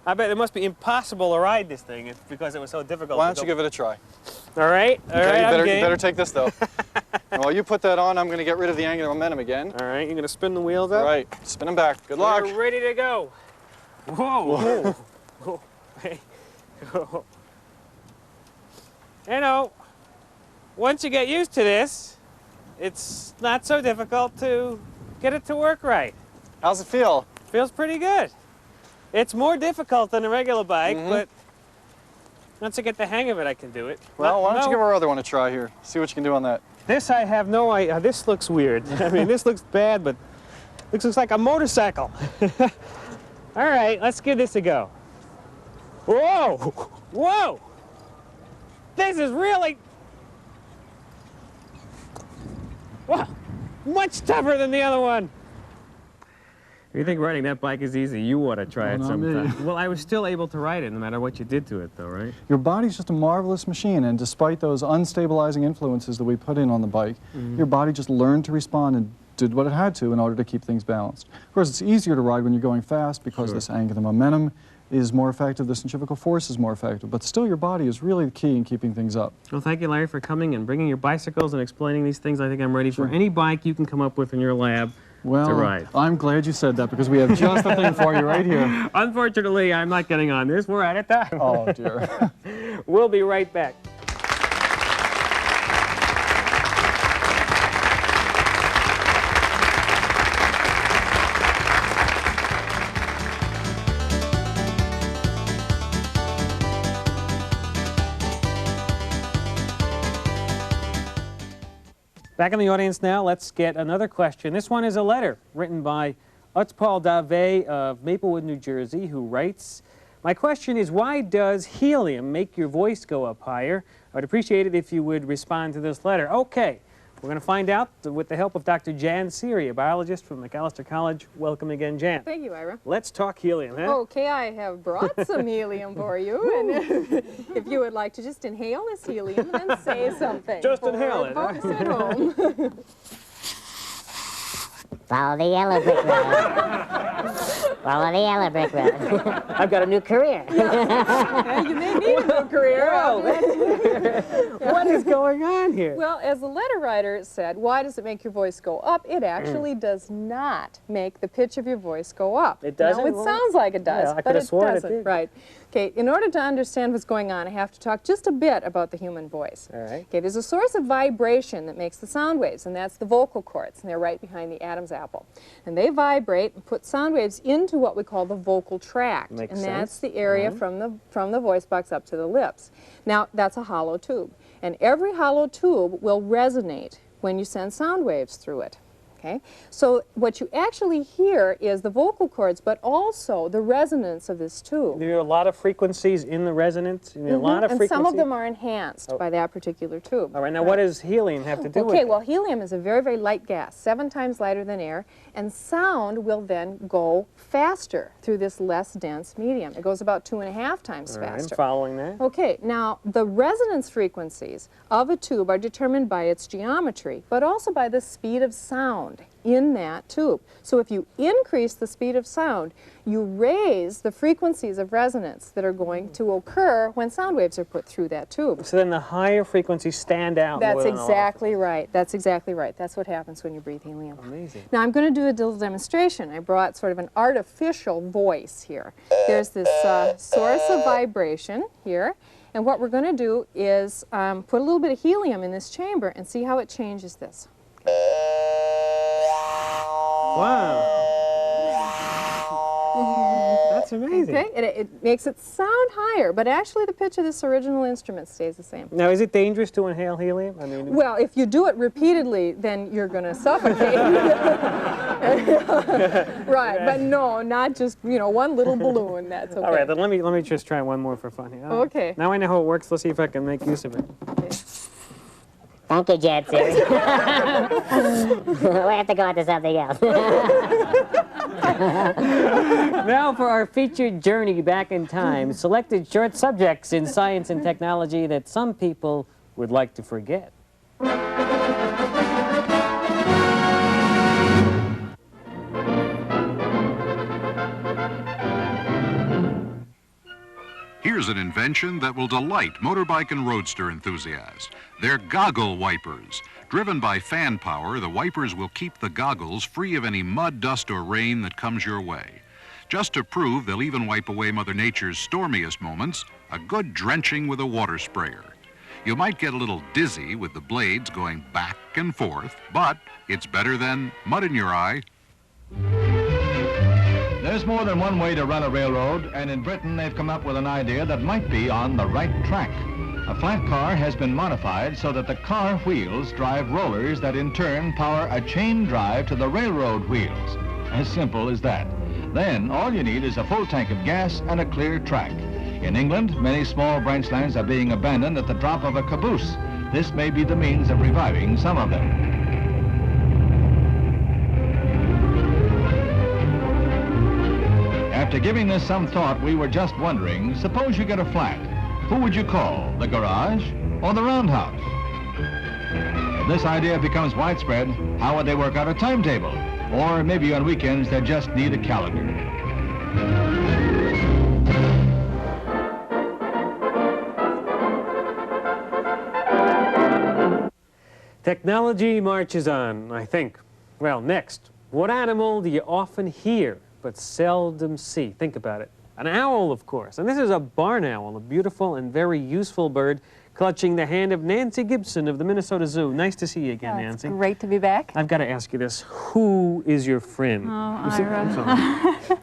I bet it must be impossible to ride this thing. It's because it was so difficult. Why don't you give it a try? All right, all right, you better take this, though. And while you put that on, I'm going to get rid of the angular momentum again. All right, you're going to spin the wheels up? All right, spin them back. Good luck. We're ready to go. Whoa. Whoa. Hey. You know, once you get used to this, it's not so difficult to get it to work right. How's it feel? Feels pretty good. It's more difficult than a regular bike, but once I get the hang of it, I can do it. Well, why don't you give our other one a try here? See what you can do on that. This I have no idea. This looks weird. I mean, this looks bad, but this looks like a motorcycle. All right, let's give this a go. Whoa! Whoa! This is really... Wow! Much tougher than the other one. If you think riding that bike is easy, you ought to try it sometime. Well, I was still able to ride it no matter what you did to it, though, right? Your body's just a marvelous machine, and despite those unstabilizing influences that we put in on the bike, your body just learned to respond and did what it had to in order to keep things balanced. Of course, it's easier to ride when you're going fast because this angular momentum is more effective, the centrifugal force is more effective, but still your body is really the key in keeping things up. Well, thank you, Larry, for coming and bringing your bicycles and explaining these things. I think I'm ready for any bike you can come up with in your lab. Well, I'm glad you said that because we have just the thing for you right here. Unfortunately, I'm not getting on this. We're out of time. Oh, dear. We'll be right back. Back in the audience now, let's get another question. This one is a letter written by Utpal Dave of Maplewood, New Jersey, who writes, my question is, why does helium make your voice go up higher? I would appreciate it if you would respond to this letter. Okay, we're going to find out with the help of Dr. Jan Siri, a biologist from Macalester College. Welcome again, Jan. Thank you, Ira. Let's talk helium, huh? Okay, I have brought some helium for you, and if you would like to just inhale this helium and say something. Just inhale it. Folks at home. Follow the yellow brick road. Follow the yellow brick road. I've got a new career. Yeah, you may need a new career. What is going on here? Well, as the letter writer said, why does it make your voice go up? It actually does not make the pitch of your voice go up. It doesn't? No, it sounds like it does, I but it sworn doesn't. it did. Right. Okay, in order to understand what's going on, I have to talk just a bit about the human voice. All right. Okay, there's a source of vibration that makes the sound waves, and that's the vocal cords, and they're right behind the Adam's apple. And they vibrate and put sound waves into what we call the vocal tract. Makes and sense. that's the area from the voice box up to the lips. Now, that's a hollow tube. And every hollow tube will resonate when you send sound waves through it. Okay? So what you actually hear is the vocal cords, but also the resonance of this tube. There are a lot of frequencies in the resonance. A lot of and frequencies. some of them are enhanced by that particular tube. All right, now what does helium have to do with Okay, it? well, helium is a very, very light gas, 7 times lighter than air, and sound will then go faster through this less dense medium. It goes about 2.5 times All right, I'm faster. following that. Okay, now the resonance frequencies of a tube are determined by its geometry, but also by the speed of sound in that tube. So if you increase the speed of sound, you raise the frequencies of resonance that are going to occur when sound waves are put through that tube. So then the higher frequencies stand out. That's more than the exactly right. That's exactly right. That's what happens when you breathe helium. Amazing. Now I'm going to do a little demonstration. I brought sort of an artificial voice here. There's this source of vibration here, and what we're going to do is put a little bit of helium in this chamber and see how it changes this. Wow. That's amazing. Okay, it makes it sound higher, but actually the pitch of this original instrument stays the same. Now, is it dangerous to inhale helium? I mean, Well, if you do it repeatedly, then you're going to suffocate. Right, but no, not just, you know, one little balloon. That's okay. all right, then let me just try one more for fun here. Okay. Now I know how it works. Let's see if I can make use of it. Okay. Thank you, Jan Siri. We have to go on to something else. Now for our featured journey back in time, selected short subjects in science and technology that some people would like to forget. Here's an invention that will delight motorbike and roadster enthusiasts. They're goggle wipers. Driven by fan power, the wipers will keep the goggles free of any mud, dust, or rain that comes your way. Just to prove they'll even wipe away Mother Nature's stormiest moments, a good drenching with a water sprayer. You might get a little dizzy with the blades going back and forth, but it's better than mud in your eye. There's more than one way to run a railroad, and in Britain they've come up with an idea that might be on the right track. A flat car has been modified so that the car wheels drive rollers that in turn power a chain drive to the railroad wheels. As simple as that. Then all you need is a full tank of gas and a clear track. In England, many small branch lines are being abandoned at the drop of a caboose. This may be the means of reviving some of them. After giving this some thought, we were just wondering, suppose you get a flat. Who would you call, the garage or the roundhouse? If this idea becomes widespread, how would they work out a timetable? Or maybe on weekends they just need a calendar. Technology marches on, I think. Well, next, what animal do you often hear but seldom see? Think about it. An owl, of course. And this is a barn owl, a beautiful and very useful bird clutching the hand of Nancy Gibson of the Minnesota Zoo. Nice to see you again, Nancy. It's great to be back. I've got to ask you this. Who is your friend? Oh, Ira.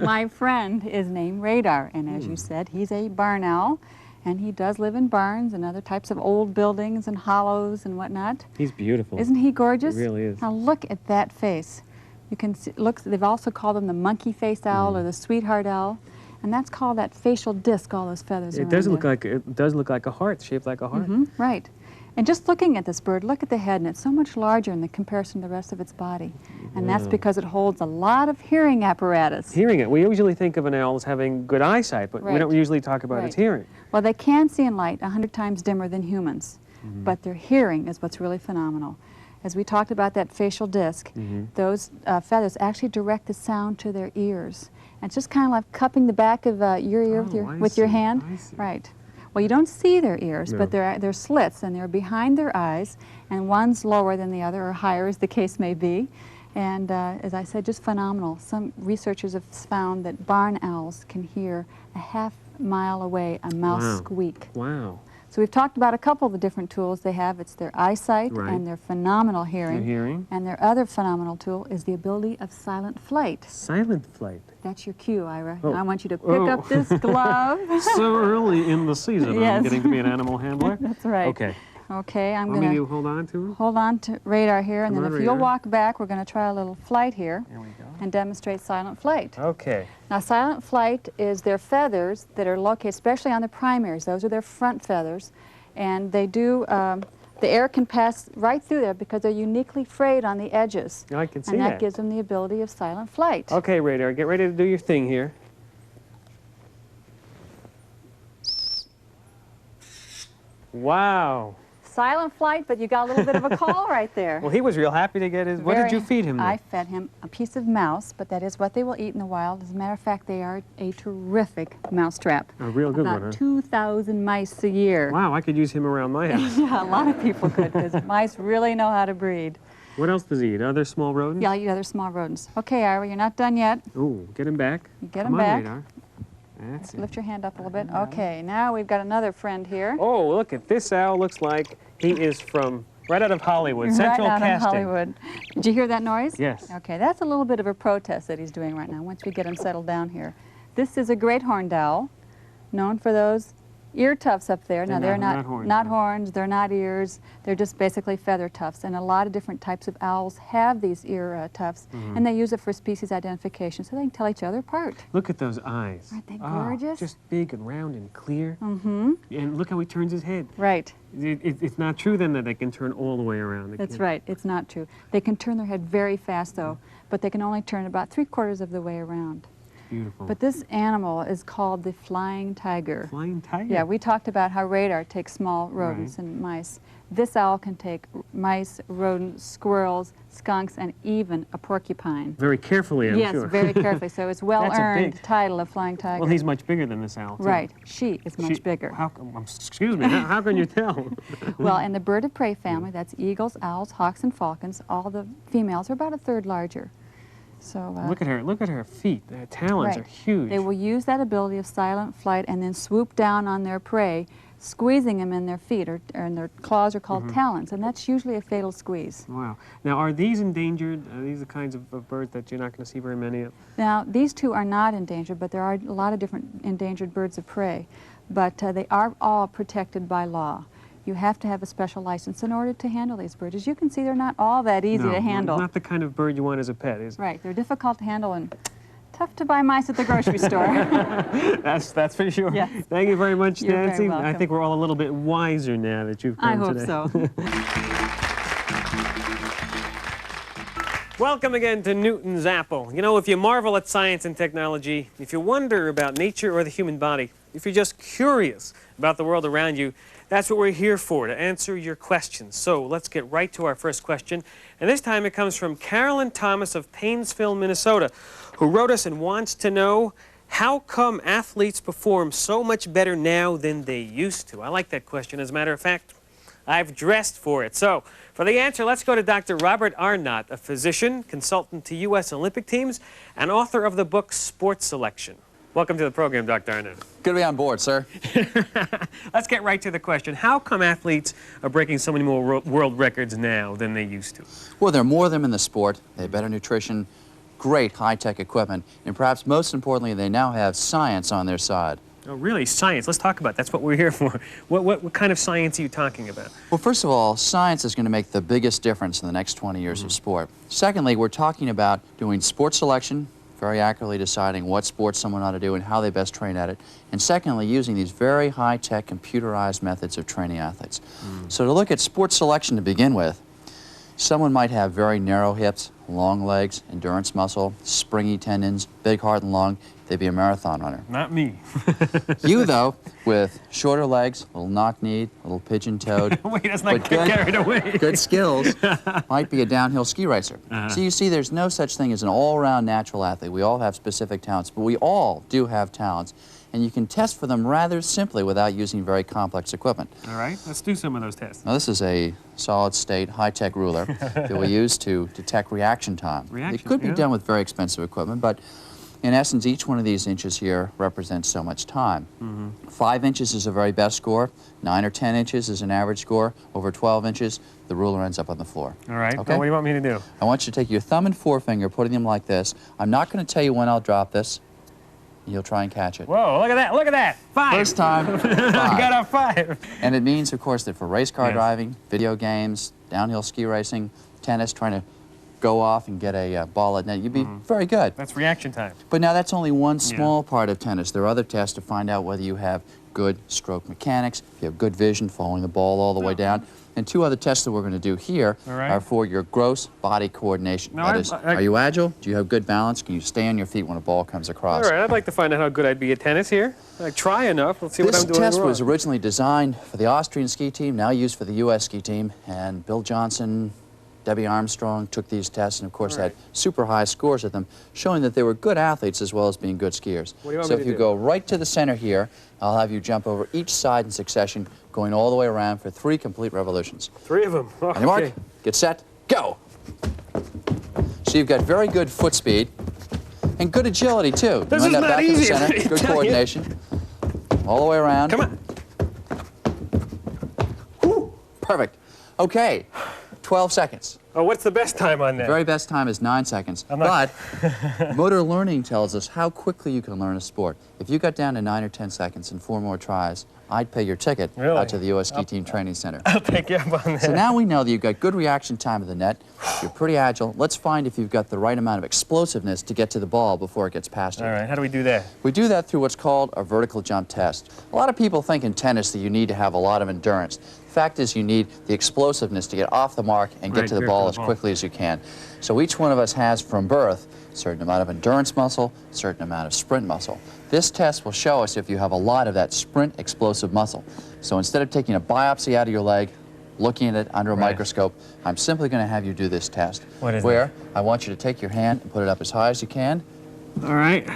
My friend is named Radar, and as you said, he's a barn owl, and he does live in barns and other types of old buildings and hollows and whatnot. He's beautiful. Isn't he gorgeous? He really is. Now look at that face. You can see, look, they've also called him the monkey-faced owl or the sweetheart owl, and that's called that facial disc, all those feathers It around does look there. like a heart, shaped like a heart. Right. And just looking at this bird, look at the head, and it's so much larger in the comparison to the rest of its body. And that's because it holds a lot of hearing apparatus. Hearing it. We usually think of an owl as having good eyesight, but we don't usually talk about its hearing. Well, they can see in light 100 times dimmer than humans, but their hearing is what's really phenomenal. As we talked about that facial disc, those feathers actually direct the sound to their ears. And it's just kind of like cupping the back of your ear with your hand. Right. Well, you don't see their ears, but they're slits, and they're behind their eyes, and one's lower than the other, or higher, as the case may be. And as I said, just phenomenal. Some researchers have found that barn owls can hear a half-mile away a mouse squeak. Wow. So we've talked about a couple of the different tools they have. It's their eyesight and their phenomenal hearing. And their other phenomenal tool is the ability of silent flight. Silent flight. That's your cue, Ira. Oh. I want you to pick up this glove. So early in the season, I'm getting to be an animal handler. That's right. Okay. Okay, I'm Want going me to hold on to him? Hold on to Radar here, and then if you'll walk back, we're going to try a little flight here. There we go. And demonstrate silent flight. Okay. Now, silent flight is their feathers that are located, especially on the primaries. Those are their front feathers. And they do, the air can pass right through there because they're uniquely frayed on the edges. I can see and that. that gives them the ability of silent flight. Okay, Radar, get ready to do your thing here. Wow. Silent flight, but you got a little bit of a call right there. Well, he was real happy to get his... What did you feed him then? I fed him a piece of mouse, but that is what they will eat in the wild. As a matter of fact, they are a terrific mousetrap. A real good one, huh? About 2,000 mice a year. Wow, I could use him around my house. Yeah, a lot of people could, because mice really know how to breed. What else does he eat? Other small rodents? Yeah, I'll eat other small rodents. Okay, Ira, you're not done yet. Ooh, get him back. Get Come him on, back. Radar. That's it. Lift your hand up a little bit. Okay, now we've got another friend here. Oh, look at this owl. Looks like he is from right out of Hollywood, Central Right out Casting. of Hollywood. Did you hear that noise? Yes. Okay, that's a little bit of a protest that he's doing right now once we get him settled down here. This is a great horned owl, known for those ear tufts up there. Now, they're not horns, they're not ears, they're just basically feather tufts. And a lot of different types of owls have these ear tufts, and they use it for species identification so they can tell each other apart. Look at those eyes. Aren't they gorgeous? Just big and round and clear. And look how he turns his head. Right. It's not true then that they can turn all the way around. That's right. It's not true. They can turn their head very fast, though, but they can only turn about 3/4 of the way around. beautiful. But this animal is called the flying tiger. Flying tiger? Yeah, we talked about how radar takes small rodents and mice. This owl can take mice, rodents, squirrels, skunks, and even a porcupine. Very carefully, I'm sure. Yes, very carefully. So it's well-earned big title of flying tiger. Well, he's much bigger than this owl, too. Right. She is much bigger. Excuse me, how can you tell? Well, in the bird of prey family, that's eagles, owls, hawks, and falcons, all the females are about a third larger. So look at her feet. Their talons are huge. They will use that ability of silent flight and then swoop down on their prey, squeezing them in their feet, or in their claws are called talons, and that's usually a fatal squeeze. Wow. Now, are these endangered? Are these the kinds of birds that you're not going to see very many of? Now, these two are not endangered, but there are a lot of different endangered birds of prey. But they are all protected by law. You have to have a special license in order to handle these birds. As you can see, they're not all that easy to handle. Not the kind of bird you want as a pet, is it? Right. They're difficult to handle and tough to buy mice at the grocery store. That's for sure. Yes. Thank you very much, You're Nancy. very welcome. I think we're all a little bit wiser now that you've come today. I hope so. Welcome again to Newton's Apple. You know, if you marvel at science and technology, if you wonder about nature or the human body, if you're just curious about the world around you, that's what we're here for, to answer your questions. So let's get right to our first question. And this time it comes from Carolyn Thomas of Painesville, Minnesota, who wrote us and wants to know, how come athletes perform so much better now than they used to? I like that question. As a matter of fact, I've dressed for it. So for the answer, let's go to Dr. Robert Arnott, a physician, consultant to U.S. Olympic teams, and author of the book Sports Selection. Welcome to the program, Dr. Arnott. Good to be on board, sir. Let's get right to the question. How come athletes are breaking so many more world records now than they used to? Well, there are more of them in the sport. They have better nutrition, great high-tech equipment, and perhaps most importantly, they now have science on their side. Oh, really? Science? Let's talk about that. That's what we're here for. What kind of science are you talking about? Well, first of all, science is going to make the biggest difference in the next 20 years of sport. Secondly, we're talking about doing sports selection, very accurately deciding what sports someone ought to do and how they best train at it. And secondly, using these very high-tech computerized methods of training athletes. So to look at sports selection to begin with, someone might have very narrow hips, long legs, endurance muscle, springy tendons, big heart and lung. They'd be a marathon runner. Not me. You, though, with shorter legs, a little knock-kneed, a little pigeon-toed, Wait, let's not get carried away. good skills, might be a downhill ski racer. So you see, there's no such thing as an all-around natural athlete. We all have specific talents, but we all do have talents, and you can test for them rather simply without using very complex equipment. All right, let's do some of those tests. Now, this is a solid-state, high-tech ruler that we use to detect reaction time. It could be done with very expensive equipment, but in essence, each one of these inches here represents so much time. 5 inches is the very best score. 9 or 10 inches is an average score. Over 12 inches, the ruler ends up on the floor. All right. Okay? Now, what do you want me to do? I want you to take your thumb and forefinger, putting them like this. I'm not going to tell you when I'll drop this. You'll try and catch it. Whoa, look at that, look at that. 5. First time, 5. I got a 5. And it means, of course, that for race car driving, video games, downhill ski racing, tennis, trying to go off and get a ball at net, you'd be very good. That's reaction time. But now that's only one small part of tennis. There are other tests to find out whether you have good stroke mechanics, if you have good vision, following the ball all the way down. And 2 other tests that we're going to do here are for your gross body coordination. That is, are you agile? Do you have good balance? Can you stay on your feet when a ball comes across? All right, I'd like to find out how good I'd be at tennis here. I try enough. Let's see what I'm doing This test wrong. was originally designed for the Austrian ski team, now used for the U.S. ski team. And Bill Johnson, Debbie Armstrong took these tests and, of course, had super high scores at them, showing that they were good athletes as well as being good skiers. What do you want so me if to you do? go right to the center here, I'll have you jump over each side in succession, going all the way around for 3 complete revolutions. 3 of them. On your mark, get set, go! So you've got very good foot speed and good agility, too. This you is wind up not back in the easy, center, let me good tell you. coordination. All the way around. Come on. Whew. Perfect. Okay, 12 seconds. Oh, what's the best time on that? Very best time is 9 seconds. But motor learning tells us how quickly you can learn a sport. If you got down to 9 or 10 seconds and 4 more tries, I'd pay your ticket out to the U.S. Ski Team Training Center. I'll take you up on that. So now we know that you've got good reaction time at the net. You're pretty agile. Let's find if you've got the right amount of explosiveness to get to the ball before it gets past you. All right, how do we do that? We do that through what's called a vertical jump test. A lot of people think in tennis that you need to have a lot of endurance. The fact is you need the explosiveness to get off the mark and get to the ball as quickly as you can. So each one of us has from birth certain amount of endurance muscle, certain amount of sprint muscle. This test will show us if you have a lot of that sprint explosive muscle. So instead of taking a biopsy out of your leg, looking at it under a microscope, I'm simply going to have you do this test. What is where I want you to take your hand and put it up as high as you can. All right.